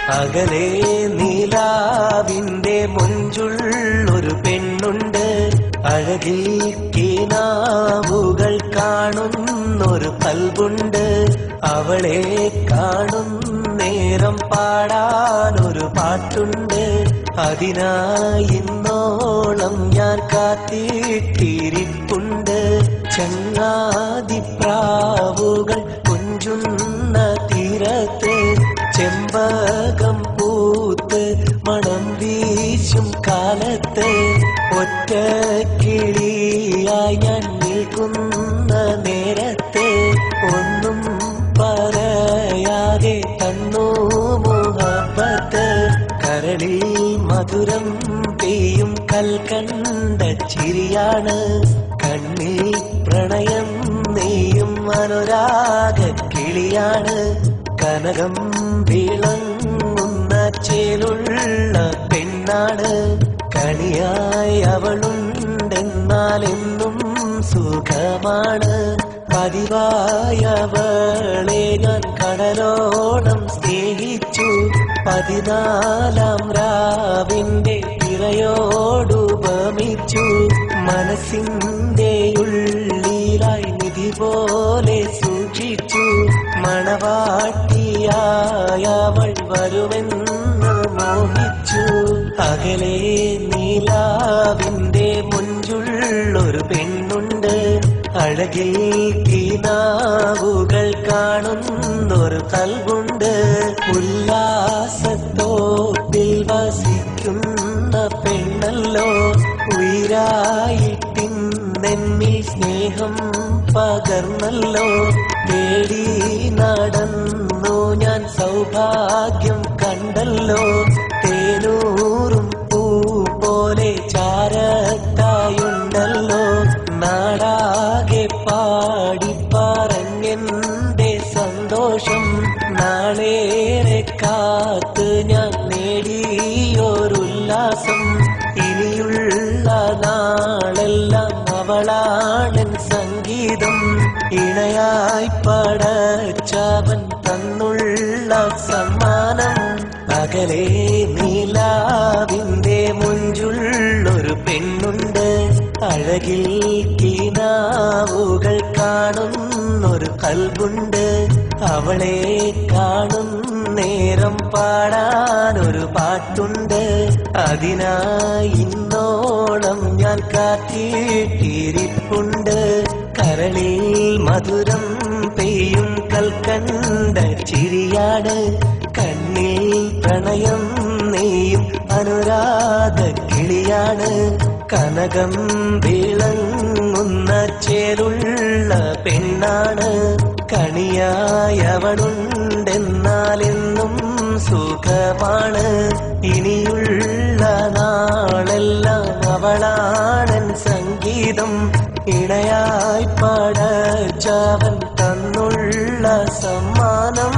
അകലെ നീലാവിന്റെ മൊഞ്ചുള്ളൊരു പെണ്ണുണ്ട്. അഴകിൽ കിനാവുകൾ കാണുന്നൊരു കൽബുണ്ട്. അവളെ കാണും നേരം പാടാനൊരു പാട്ടുണ്ട്. അതിനായി ഇന്നോളം ഞാൻ കാത്തിട്ടിരിപ്പുണ്ട്. ചങ്ങാതിപ്രാവുകൾ കൊഞ്ചുന്ന തീരത്ത് ചെമ്പകം പൂത്ത് മണം വീശും കാലത്ത് ഒറ്റ കിളിയായി ഞാൻ നിൽക്കുന്ന നേരത്ത് ഒന്നും പറയാതെ തന്നു മുഹബ്ബത്ത്. കരളിൽ മധുരം പെയ്യും കൽക്കണ്ട ചിരിയാണ്. കണ്ണിൽ പ്രണയം നെയ്യും അനുരാഗ കിളിയാണ്. കനകം വിളങ്ങുന്ന ചേലുള്ള പെണ്ണാണ്. കണിയായി അവളുണ്ടെന്നാൽ എന്നും സുഖമാണ്. പതിവായവളെ ഞാൻ കടലോളം സ്നേഹിച്ചു. 14 രാവിന്റെ തിരയോടുപമിച്ചു. മനസ്സിന്റെ ഉള്ളിലായി നിധി പോലെ സൂക്ഷിച്ചു. മണവാട്ടിയായവൾ വരുമെന്ന് മോഹിച്ചു. അകലെ നീലാവിന്റെ മൊഞ്ചുള്ളൊരു പെണ്ണുണ്ട്. അഴകിൽ കിനാവുകൾ കാണുന്നൊരു കൽബുണ്ട്. ഉല്ലാസത്തോപ്പിൽ വസിക്കുന്ന പെണ്ണല്ലോ. ഉയരായിട്ടിന്നെന്നിൽ സ്നേഹം പകർന്നല്ലോ. തേടി നടന്നു ഞാൻ സൗഭാഗ്യം കണ്ടല്ലോ. തേനൂറും പൂ പോലെ ചാരത്തായുണ്ടല്ലോ. നാടാകെ പാടി പറഞ്ഞെന്റെ സന്തോഷം. നാളേറെ കാത്ത് ഞാൻ നേടിയൊരുല്ലാസം. ഇനിയുള്ള നാളെല്ലാം അവളാണൻ സംഗീതം. ഇണയായി പടച്ചവൻ തന്നുള്ള സമ്മാനം. അകലെ നീലാവിന്റെ മൊഞ്ചുള്ളൊരു പെണ്ണുണ്ട്. അഴകിൽ കിനാവുകൾ കാണുന്നൊരു കൽബുണ്ട്. അവളെ കാണും നേരം പാടാനൊരു പാട്ടുണ്ട്. അതിനായി ഇന്നോളം ഞാൻ കാത്തിട്ടിരിപ്പുണ്ട്. കരളിൽ മധുരം പെയ്യും കൽക്കണ്ട ചിരിയാണ്. കണ്ണിൽ പ്രണയം നെയ്യും അനുരാഗ കിളിയാണ്. കനകം വിളങ്ങുന്ന ചേലുള്ള പെണ്ണാണ്. കണിയായവളുണ്ടെന്നാൽ എന്നും സുഖമാണ്. ഇനിയുള്ള നാളെല്ലാം അവളാണൻ സംഗീതം. ഇണയായി പടച്ചവൻ തന്നുള്ള സമ്മാനം.